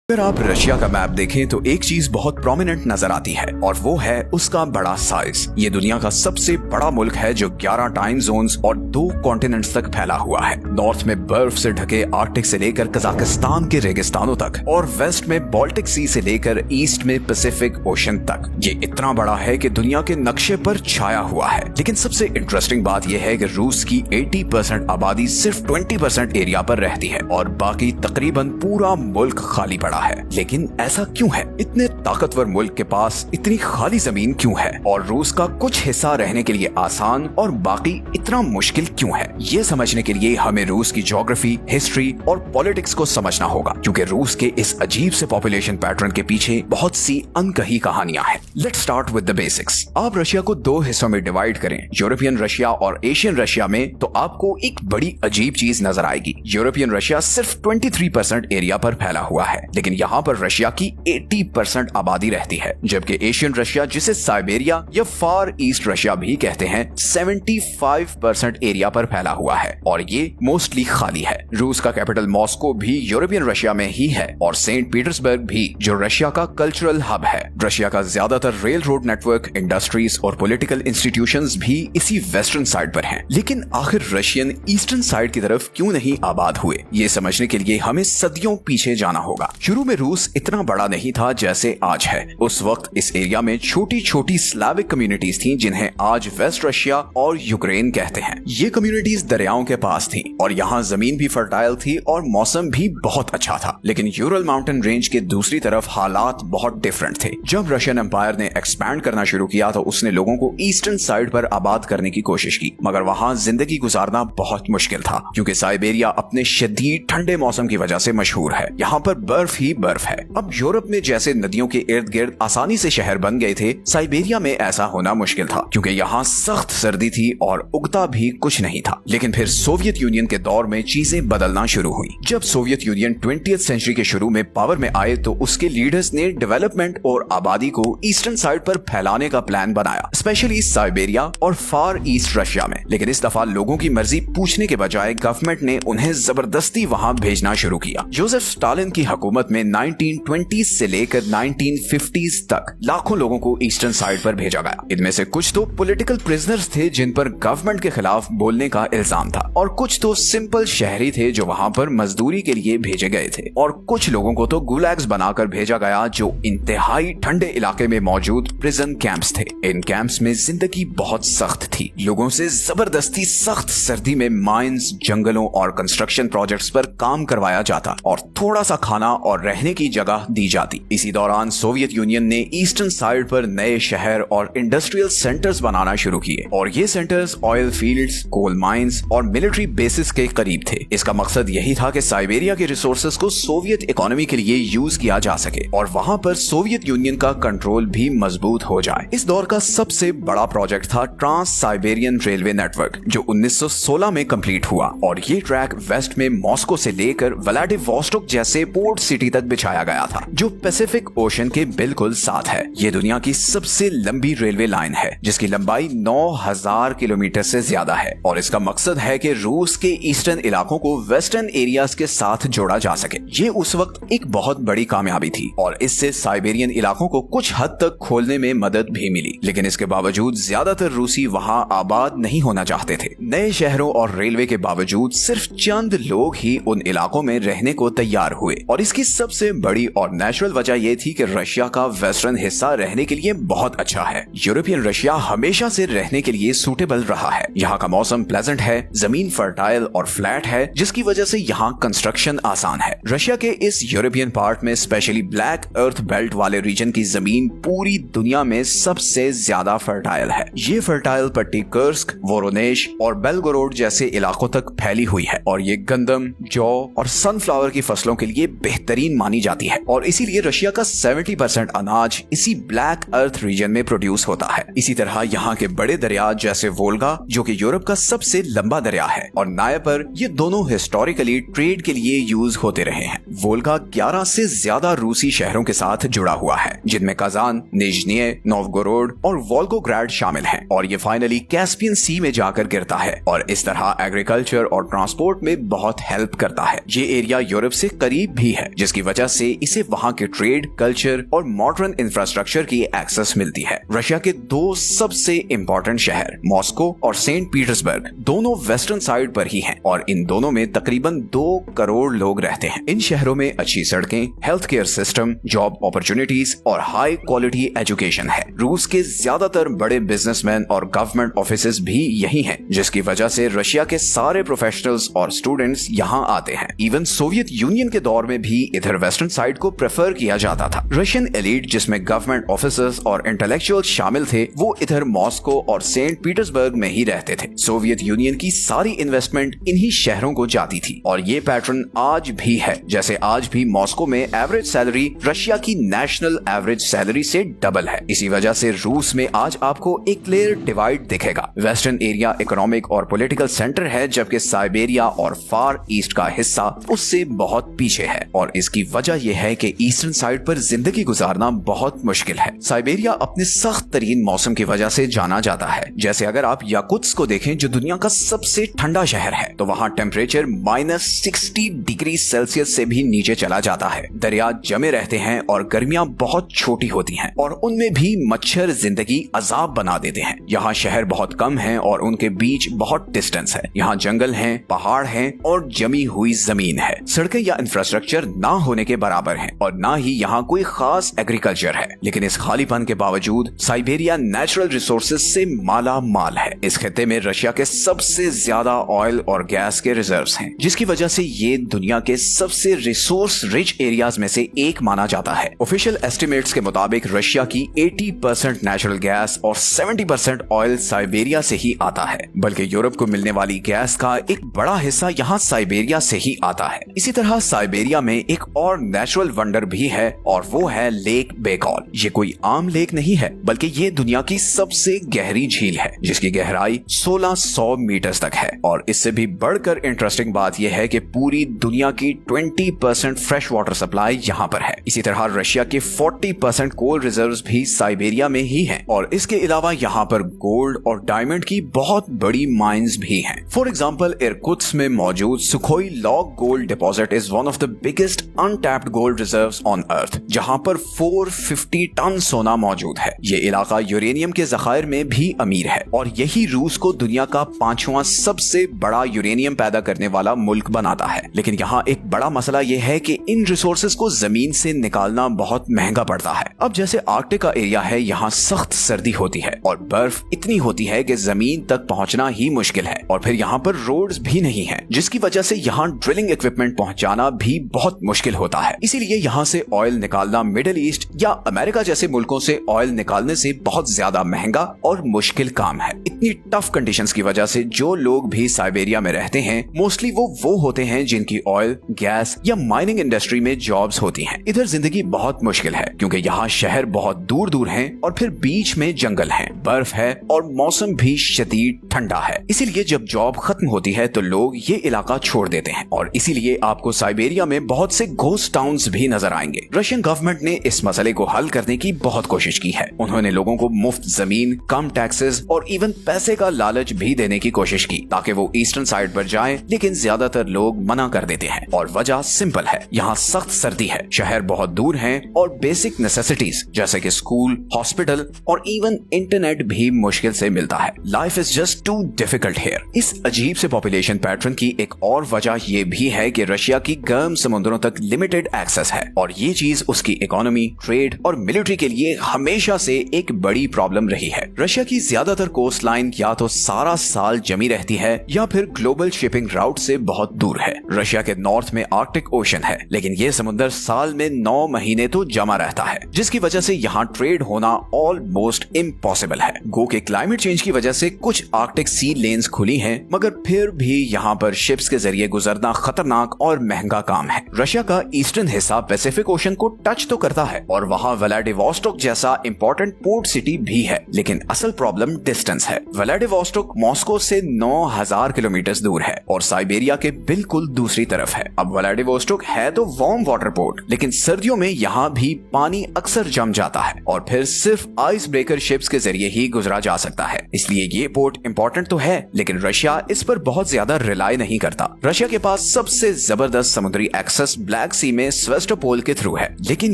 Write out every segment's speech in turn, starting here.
अगर आप रशिया का मैप देखें तो एक चीज बहुत प्रोमिनेंट नजर आती है और वो है उसका बड़ा साइज। ये दुनिया का सबसे बड़ा मुल्क है जो 11 टाइम जोन्स और 2 कॉन्टिनेंट्स तक फैला हुआ है। नॉर्थ में बर्फ से ढके आर्कटिक से लेकर कजाकिस्तान के रेगिस्तानों तक और वेस्ट में बाल्टिक सी से लेकर ईस्ट में पैसिफिक ओशन तक। ये इतना बड़ा है कि दुनिया के नक्शे पर छाया हुआ है। लेकिन सबसे इंटरेस्टिंग बात यह है कि रूस की 80% आबादी सिर्फ 20% एरिया पर रहती है और बाकी तकरीबन पूरा मुल्क खाली पड़ा है। लेकिन ऐसा क्यों है? इतने ताकतवर मुल्क के पास इतनी खाली जमीन क्यों है और रूस का कुछ हिस्सा रहने के लिए आसान और बाकी इतना मुश्किल क्यों है? ये समझने के लिए हमें रूस की ज्योग्राफी, हिस्ट्री और पॉलिटिक्स को समझना होगा, क्योंकि रूस के इस अजीब से पॉपुलेशन पैटर्न के पीछे बहुत सी अनकही कहानियां हैं। Let's start with the basics. आप रशिया को 2 हिस्सों में डिवाइड करें, यूरोपियन रशिया और एशियन रशिया में, तो आपको एक बड़ी अजीब चीज नजर आएगी। यूरोपियन रशिया सिर्फ 23% एरिया पर फैला हुआ है, लेकिन यहाँ पर रशिया की 80% आबादी रहती है, जबकि एशियन रशिया, जिसे साइबेरिया या फार ईस्ट रशिया भी कहते हैं, 75% एरिया पर फैला हुआ है और ये मोस्टली खाली है। रूस का कैपिटल मॉस्को भी यूरोपियन रशिया में ही है और सेंट पीटर्सबर्ग भी, जो रशिया का कल्चरल हब है। रशिया का ज्यादातर रेल रोड नेटवर्क, इंडस्ट्रीज और पॉलिटिकल इंस्टीट्यूशंस भी इसी वेस्टर्न साइड पर हैं। लेकिन आखिर रशियन ईस्टर्न साइड की तरफ क्यों नहीं आबाद हुए? ये समझने के लिए हमें सदियों पीछे जाना होगा। शुरू में रूस इतना बड़ा नहीं था जैसे आज है। उस वक्त इस एरिया में छोटी छोटी स्लाविक कम्युनिटीज थीं, जिन्हें आज वेस्ट रशिया और यूक्रेन कहते हैं। ये कम्युनिटीज दरियाओं के पास थीं और यहाँ जमीन भी फर्टाइल थी और मौसम भी बहुत अच्छा था। लेकिन यूरल माउंटेन रेंज के दूसरी तरफ हालात बहुत डिफरेंट थे। जब रशियन एम्पायर ने एक्सपैंड करना शुरू किया तो उसने लोगों को ईस्टर्न साइड पर आबाद करने की कोशिश की, मगर वहाँ जिंदगी गुजारना बहुत मुश्किल था, क्योंकि साइबेरिया अपने शदीद ठंडे मौसम की वजह से मशहूर है। यहाँ पर बर्फ ही बर्फ है। अब यूरोप में जैसे नदियों के इर्द गिर्द आसानी से शहर बन गए थे, साइबेरिया में ऐसा होना मुश्किल था, क्योंकि यहाँ सख्त सर्दी थी और उगता भी कुछ नहीं था। लेकिन फिर सोवियत यूनियन के दौर में चीजें बदलना शुरू हुई। जब सोवियत यूनियन 20th सेंचुरी के शुरू में पावर में आए तो उसके लीडर्स ने डेवलपमेंट और आबादी को ईस्टर्न साइड पर फैलाने का प्लान बनाया, स्पेशली साइबेरिया और फार ईस्ट रशिया में। लेकिन इस दफा लोगों की मर्जी पूछने के बजाय गवर्नमेंट ने उन्हें जबरदस्ती वहां भेजना शुरू किया। जोसेफ स्टालिन की हुकूमत में 1920s से लेकर 1950s तक लाखों लोगों को ईस्टर्न साइड पर भेजा गया। इनमें से कुछ तो पॉलिटिकल प्रिजनर्स थे जिन पर गवर्नमेंट के खिलाफ बोलने का इल्जाम था, और कुछ तो सिंपल शहरी थे जो वहां पर मजदूरी के लिए भेजे गए थे, और कुछ लोगों को तो गुलैग्स बनाकर भेजा गया जो इंतहाई ठंडे इलाके में मौजूद प्रिजन कैंप्स थे। इन कैंप्स में जिंदगी बहुत सख्त थी। लोगों से जबरदस्ती सख्त सर्दी में माइंस, जंगलों और कंस्ट्रक्शन प्रोजेक्ट्स पर काम करवाया जाता और थोड़ा सा खाना और रहने की जगह दी जाती। इसी दौरान सोवियत यूनियन ने ईस्टर्न साइड पर नए शहर और इंडस्ट्रियल सेंटर्स बनाना शुरू किए, और ये centres oil fields, coal mines और मिलिट्री बेसिस के करीब थे। इसका मकसद यही था कि साइबेरिया के रिसोर्सेज को सोवियत इकोनॉमी के लिए यूज किया जा सके और वहां पर सोवियत यूनियन का कंट्रोल भी मजबूत हो जाए। इस दौर का सबसे बड़ा प्रोजेक्ट था ट्रांस साइबेरियन रेलवे नेटवर्क, जो 1916 में कंप्लीट हुआ, और ये ट्रैक वेस्ट में मॉस्को से लेकर व्लादिवोस्टोक जैसे पोर्ट सिटी तक बिछाया गया था, जो पैसिफिक ओशन के बिल्कुल साथ है। ये दुनिया की सबसे लंबी रेलवे लाइन है, जिसकी लंबाई 9000 किलोमीटर से ज्यादा है, और इसका मकसद है कि रूस के ईस्टर्न इलाकों को वेस्टर्न एरियाज के साथ जोड़ा जा सके। ये उस वक्त एक बहुत बड़ी कामयाबी थी और इससे साइबेरियन इलाकों को कुछ हद तक खोलने में मदद भी मिली। लेकिन इसके बावजूद ज्यादातर रूसी वहां आबाद नहीं होना चाहते थे। नए शहरों और रेलवे के बावजूद सिर्फ चंद लोग ही उन इलाकों में रहने को तैयार हुए, और इसकी सबसे बड़ी और नेचुरल वजह यह थी कि रशिया का वेस्टर्न हिस्सा रहने के लिए बहुत अच्छा है। यूरोपियन रशिया हमेशा से रहने के लिए सूटेबल रहा है। यहाँ का मौसम प्लेजेंट है, जमीन फर्टाइल और फ्लैट है, जिसकी वजह से यहाँ कंस्ट्रक्शन आसान है। रशिया के इस यूरोपियन पार्ट में स्पेशली ब्लैक अर्थ बेल्ट वाले रीजन की जमीन पूरी दुनिया में सबसे ज्यादा फर्टाइल है। ये फर्टाइल पट्टी कर्स्क, वोरोनेश और बेलगोरोड जैसे इलाकों तक फैली हुई है, और ये गंदम, जौ और सनफ्लावर की फसलों के लिए बेहतरीन मानी जाती है, और इसीलिए रशिया का 70% अनाज इसी ब्लैक अर्थ रीजन में प्रोड्यूस होता है। इसी तरह यहाँ के बड़े दरिया जैसे वोल्गा, जो कि यूरोप का सबसे लंबा दरिया है, और नायपर, ये दोनों हिस्टोरिकली ट्रेड के लिए यूज होते रहे हैं। वोल्गा 11 से ज्यादा रूसी शहरों के साथ जुड़ा हुआ है, जिनमें काजान, निज्निये, नोवगोरोड और वोल्गोग्राड शामिल हैं, और ये फाइनली कैस्पियन सी में जाकर गिरता है, और इस तरह एग्रीकल्चर और ट्रांसपोर्ट में बहुत हेल्प करता है। ये एरिया यूरोप से करीब भी है, जिसकी जिसकी वजह से इसे वहाँ के ट्रेड, कल्चर और मॉडर्न इंफ्रास्ट्रक्चर की एक्सेस मिलती है। रशिया के दो सबसे इम्पोर्टेंट शहर मॉस्को और सेंट पीटर्सबर्ग दोनों वेस्टर्न साइड पर ही हैं और इन दोनों में तकरीबन 2 करोड़ लोग रहते हैं। इन शहरों में अच्छी सड़कें, health care system, job opportunities और हाई क्वालिटी एजुकेशन है। रूस के ज्यादातर बड़े बिजनेसमैन और गवर्नमेंट ऑफिसेज भी यही हैं, जिसकी वजह से रशिया के सारे प्रोफेशनल्स और स्टूडेंट्स यहाँ आते हैं। इवन सोवियत यूनियन के दौर में भी इधर वेस्टर्न साइड को प्रेफर किया जाता था। रशियन एलीट जिसमें गवर्नमेंट ऑफिसर्स और इंटेलेक्चुअल शामिल थे, वो इधर मॉस्को और सेंट पीटर्सबर्ग में ही रहते थे। सोवियत यूनियन की सारी इन्वेस्टमेंट इन्हीं शहरों को जाती थी और ये पैटर्न आज भी है। जैसे आज भी मॉस्को में एवरेज सैलरी रशिया की नेशनल एवरेज सैलरी से डबल है। इसी वजह से रूस में आज आपको एक क्लियर डिवाइड दिखेगा। वेस्टर्न एरिया इकोनॉमिक और पॉलिटिकल सेंटर है, जबकि साइबेरिया और फार ईस्ट का हिस्सा उससे बहुत पीछे है और इसकी वजह यह है कि ईस्टर्न साइड पर जिंदगी गुजारना बहुत मुश्किल है। साइबेरिया अपने सख्त तरीन मौसम की वजह से जाना जाता है। जैसे अगर आप याकुत्स्क को देखें जो दुनिया का सबसे ठंडा शहर है, तो वहाँ टेम्परेचर -60 डिग्री सेल्सियस से भी नीचे चला जाता है। दरिया जमे रहते हैं और गर्मियां बहुत छोटी होती हैं और उनमें भी मच्छर जिंदगी अजाब बना देते हैं। यहाँ शहर बहुत कम हैं और उनके बीच बहुत डिस्टेंस है। यहाँ जंगल हैं, पहाड़ हैं और जमी हुई जमीन है। सड़कें या इंफ्रास्ट्रक्चर ना होने के बराबर हैं और ना ही यहाँ कोई खास एग्रीकल्चर है। लेकिन इस खालीपन के बावजूद साइबेरिया नेचुरल रिसोर्सेज से माला माल है। इस खित्ते में रशिया के सबसे ज्यादा ऑयल और गैस के रिजर्व्स हैं, जिसकी वजह से ये दुनिया के सबसे रिसोर्स रिच एरियाज में से एक माना जाता है। ऑफिशियल एस्टिमेट्स के मुताबिक रशिया की 80% नेचुरल गैस और 70% ऑयल साइबेरिया से ही आता है, बल्कि यूरोप को मिलने वाली गैस का एक बड़ा हिस्सा यहाँ साइबेरिया से ही आता है। इसी तरह साइबेरिया में एक और नेचुरल वंडर भी है और वो है लेक बेकॉल। ये कोई आम लेक नहीं है, बल्कि ये दुनिया की सबसे गहरी झील है, जिसकी गहराई 1600 मीटर तक है। और इससे भी बढ़कर इंटरेस्टिंग बात यह है कि पूरी दुनिया की 20% फ्रेश वाटर सप्लाई यहाँ पर है। इसी तरह रशिया के 40% कोल रिजर्व्स भी साइबेरिया में ही हैं और इसके अलावा यहाँ पर गोल्ड और डायमंड की बहुत बड़ी माइंस भी हैं। फॉर एग्जांपल इरकुत्स्क में मौजूद Sukhoi log gold deposit is one of the biggest untapped gold reserves on earth, जहाँ पर 450 टन सोना मौजूद है। ये इलाका यूरेनियम के जखायर में भी अमीर है और यही रूस को दुनिया का 5वां सबसे बड़ा यूरेनियम पैदा करने वाला मुल्क बनाता है। लेकिन यहाँ एक बड़ा मसला यह है कि इन रिसोर्सेज को जमीन से निकालना बहुत महंगा पड़ता है। अब जैसे आर्कटिक का एरिया है, यहाँ सख्त सर्दी होती है और बर्फ इतनी होती है कि जमीन तक पहुँचना ही मुश्किल है और फिर यहाँ पर रोड्स भी नहीं है, जिसकी वजह से यहाँ ड्रिलिंग इक्विपमेंट पहुँचाना भी बहुत मुश्किल होता है। इसीलिए यहाँ से ऑयल निकालना मिडिल ईस्ट या अमेरिका जैसे मुल्कों से ऑयल निकालने से बहुत ज्यादा महंगा और मुश्किल काम है। इतनी टफ कंडीशंस की वजह से जो लोग भी साइबेरिया में रहते हैं, मोस्टली वो होते हैं जिनकी ऑयल, गैस या माइनिंग इंडस्ट्री में जॉब्स होती हैं। इधर जिंदगी बहुत मुश्किल है क्योंकि यहाँ शहर बहुत दूर दूर हैं और फिर बीच में जंगल है, बर्फ है और मौसम भी शदीद ठंडा है। इसीलिए जब जॉब खत्म होती है तो लोग ये इलाका छोड़ देते हैं और इसीलिए आपको साइबेरिया में बहुत से घोस्ट टाउन्स भी नजर आएंगे। रशियन गवर्नमेंट ने इस मसले को हल करने की बहुत कोशिश की है। उन्होंने लोगों को मुफ्त जमीन, कम टैक्सेस और इवन पैसे का लालच भी देने की कोशिश की ताकि वो ईस्टर्न साइड पर जाएं, लेकिन ज्यादातर लोग मना कर देते हैं और वजह सिंपल है, यहाँ सख्त सर्दी है, शहर बहुत दूर हैं और बेसिक नेसेसिटीज जैसे कि स्कूल, हॉस्पिटल और इवन इंटरनेट भी मुश्किल से मिलता है। Life is just too difficult here. इस अजीब से पॉपुलेशन पैटर्न की एक और वजह ये भी है कि रशिया की गर्म समुद्रों तक लिमिटेड एक्सेस है और ये चीज उसकी इकोनॉमी, ट्रेड और मिलिट्री के लिए हमेशा से एक बड़ी प्रॉब्लम रही है। रशिया की ज्यादातर कोस्ट लाइन या तो सारा साल जमी रहती है या फिर ग्लोबल शिपिंग राउट से बहुत दूर है। रशिया के नॉर्थ में आर्कटिक ओशन है, लेकिन ये समुद्र साल में 9 महीने तो जमा रहता है, जिसकी वजह से यहाँ ट्रेड होना ऑलमोस्ट इम्पॉसिबल है। गो के क्लाइमेट चेंज की वजह से कुछ आर्कटिक सी लेन्स खुली हैं, मगर फिर भी यहाँ पर शिप्स के जरिए गुजरना खतरनाक और महंगा काम है। रशिया का ईस्टर्न हिस्सा पैसिफिक ओशन को टच तो करता है और वहाँ व्लादिवोस्टोक जैसा इंपॉर्टेंट पोर्ट सिटी भी है, लेकिन असल प्रॉब्लम डिस्टेंस है। व्लादिवोस्टोक मॉस्को से 9000 किलोमीटर दूर है और साइबेरिया के बिल्कुल दूसरी तरफ है। अब व्लादिवोस्टोक है तो वार्म वाटर पोर्ट, लेकिन सर्दियों में यहाँ भी पानी अक्सर जम जाता है और फिर सिर्फ आइस ब्रेकर शिप्स के जरिए ही गुजरा जा सकता है। इसलिए ये पोर्ट इंपॉर्टेंट तो है, लेकिन रशिया इस पर बहुत ज्यादा रिलाई नहीं करता। रशिया के पास सबसे जबरदस्त समुद्री एक्सेस ब्लैक ब्लैक सी में सेवास्टोपोल के थ्रू है। लेकिन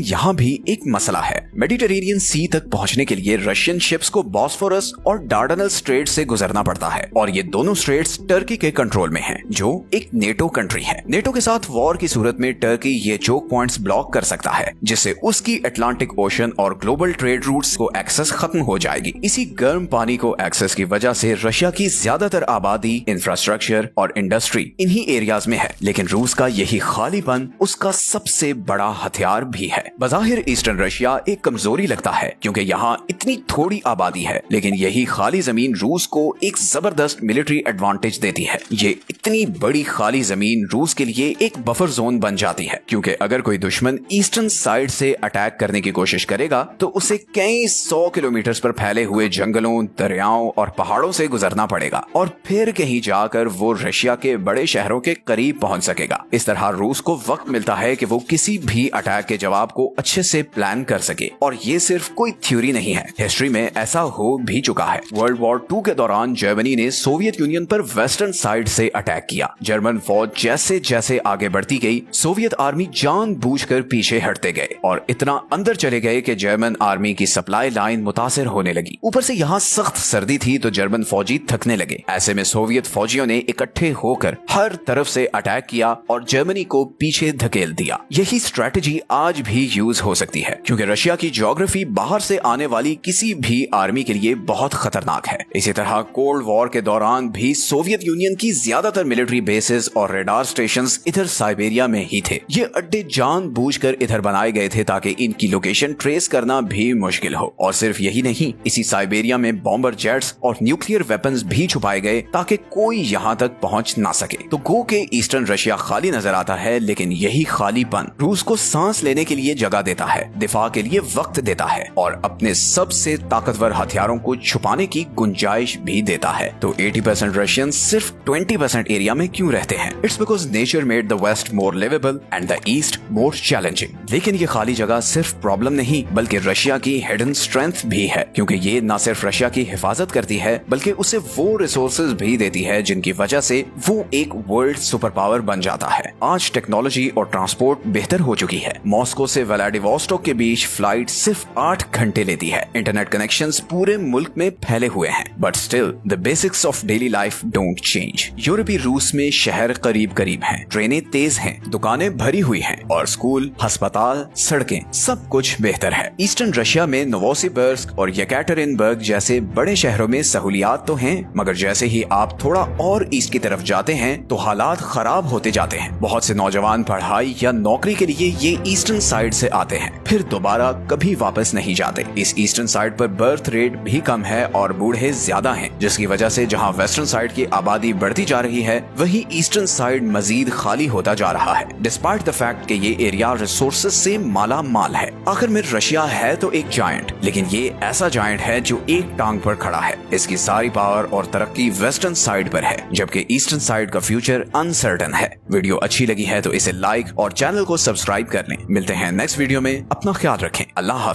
यहाँ भी एक मसला है। मेडिटेरेनियन सी तक पहुँचने के लिए रशियन शिप्स को बॉस्फोरस और डार्डनल स्ट्रेट से गुजरना पड़ता है और ये दोनों स्ट्रेट्स टर्की के कंट्रोल में हैं, जो एक नेटो कंट्री है। नेटो के साथ वॉर की सूरत में टर्की ये चोक पॉइंट्स ब्लॉक कर सकता है, जिससे उसकी अटलांटिक ओशन और ग्लोबल ट्रेड रूट्स को एक्सेस खत्म हो जाएगी। इसी गर्म पानी को एक्सेस की वजह से रशिया की ज्यादातर आबादी, इंफ्रास्ट्रक्चर और इंडस्ट्री इन्हीं एरियाज में है। लेकिन रूस का यही खालीपन उसका सबसे बड़ा हथियार भी है। बज़ाहिर ईस्टर्न रशिया एक कमजोरी लगता है क्योंकि यहाँ इतनी थोड़ी आबादी है, लेकिन यही खाली जमीन रूस को एक जबरदस्त मिलिट्री एडवांटेज देती है। ये इतनी बड़ी खाली जमीन रूस के लिए एक बफर जोन बन जाती है, क्योंकि अगर कोई दुश्मन ईस्टर्न साइड से अटैक करने की कोशिश करेगा तो उसे कई 100 किलोमीटर पर फैले हुए जंगलों, दरियाओं और पहाड़ों से गुजरना पड़ेगा और फिर कहीं जाकर वो रशिया के बड़े शहरों के करीब पहुंच सकेगा। इस तरह रूस को वक्त मिलता है कि वो किसी भी अटैक के जवाब को अच्छे से प्लान कर सके। और ये सिर्फ कोई थ्योरी नहीं है, हिस्ट्री में ऐसा हो भी चुका है। वर्ल्ड वॉर 2 के दौरान जर्मनी ने सोवियत यूनियन पर वेस्टर्न साइड से अटैक किया। जर्मन फौज जैसे जैसे आगे बढ़ती गई, सोवियत आर्मी जानबूझकर पीछे हटते गए और इतना अंदर चले गए कि जर्मन आर्मी की सप्लाई लाइन मुतासिर होने लगी। ऊपर से यहाँ सख्त सर्दी थी तो जर्मन फौजी थकने लगे। ऐसे में सोवियत फौजियों ने इकट्ठे होकर हर तरफ से अटैक किया और जर्मनी को पीछे धकेल दिया। यही स्ट्रेटजी आज भी यूज हो सकती है, क्योंकि रशिया की ज्योग्राफी बाहर से आने वाली किसी भी आर्मी के लिए बहुत खतरनाक है। इसी तरह कोल्ड वॉर के दौरान भी सोवियत यूनियन की ज्यादातर मिलिट्री बेसेस और रेडार स्टेशंस इधर साइबेरिया में ही थे। ये अड्डे जानबूझकर इधर बनाए गए थे ताकि इनकी लोकेशन ट्रेस करना भी मुश्किल हो। और सिर्फ यही नहीं, इसी साइबेरिया में बॉम्बर जेट्स और न्यूक्लियर वेपन्स भी छुपाए गए ताकि कोई यहाँ तक पहुँच ना सके। तो गो के ईस्टर्न रशिया खाली नजर आता है, लेकिन यही खालीपन रूस को सांस लेने के लिए जगह देता है, दिफा के लिए वक्त देता है और अपने सबसे ताकतवर हथियारों को छुपाने की गुंजाइश भी देता है। तो 80% रशियन सिर्फ 20% एरिया में क्यों रहते हैं? It's because nature made the west more liveable and the east more challenging. लेकिन ये खाली जगह सिर्फ प्रॉब्लम नहीं, बल्कि रशिया की हिडन स्ट्रेंथ भी है, क्योंकि ये न सिर्फ रशिया की हिफाजत करती है बल्कि उसे वो रिसोर्सेज भी देती है जिनकी वजह से वो एक वर्ल्ड सुपर पावर बन जाता है। आज टेक्नोलॉजी और ट्रांसपोर्ट बेहतर हो चुकी है। मॉस्को से व्लादिवोस्टोक के बीच फ्लाइट सिर्फ 8 घंटे लेती है। इंटरनेट कनेक्शंस पूरे मुल्क में फैले हुए हैं, but still the basics of daily life don't change. यूरोपीय रूस में शहर करीब करीब हैं, ट्रेनें तेज हैं, दुकानें भरी हुई हैं और स्कूल, अस्पताल, सड़कें सब कुछ बेहतर है। ईस्टर्न रशिया में नोवोसिबिर्स्क और येकाटेरिनबर्ग जैसे बड़े शहरों में सहूलियात तो हैं, मगर जैसे ही आप थोड़ा और ईस्ट की तरफ जाते हैं तो हालात खराब होते जाते हैं। बहुत से नौजवान पढ़ाई या नौकरी के लिए ये ईस्टर्न साइड से आते हैं, फिर दोबारा कभी वापस नहीं जाते। इस ईस्टर्न साइड पर बर्थ रेट भी कम है और बूढ़े ज्यादा हैं, जिसकी वजह से जहां वेस्टर्न साइड की आबादी बढ़ती जा रही है, वहीं ईस्टर्न साइड मजीद खाली होता जा रहा है, डिस्पाइट द फैक्ट कि ये एरिया रिसोर्सेज से माला माल है। आखिर में रशिया है तो एक जायंट, लेकिन ये ऐसा जायंट है जो एक टांग पर खड़ा है। इसकी सारी पावर और तरक्की वेस्टर्न साइड पर है, जबकि ईस्टर्न साइड का फ्यूचर अनसर्टन है। वीडियो अच्छी लगी है तो इसे लाइक और चैनल को सब्सक्राइब कर लें। मिलते हैं नेक्स्ट वीडियो में, अपना ख्याल रखें। अल्लाह हाफिज।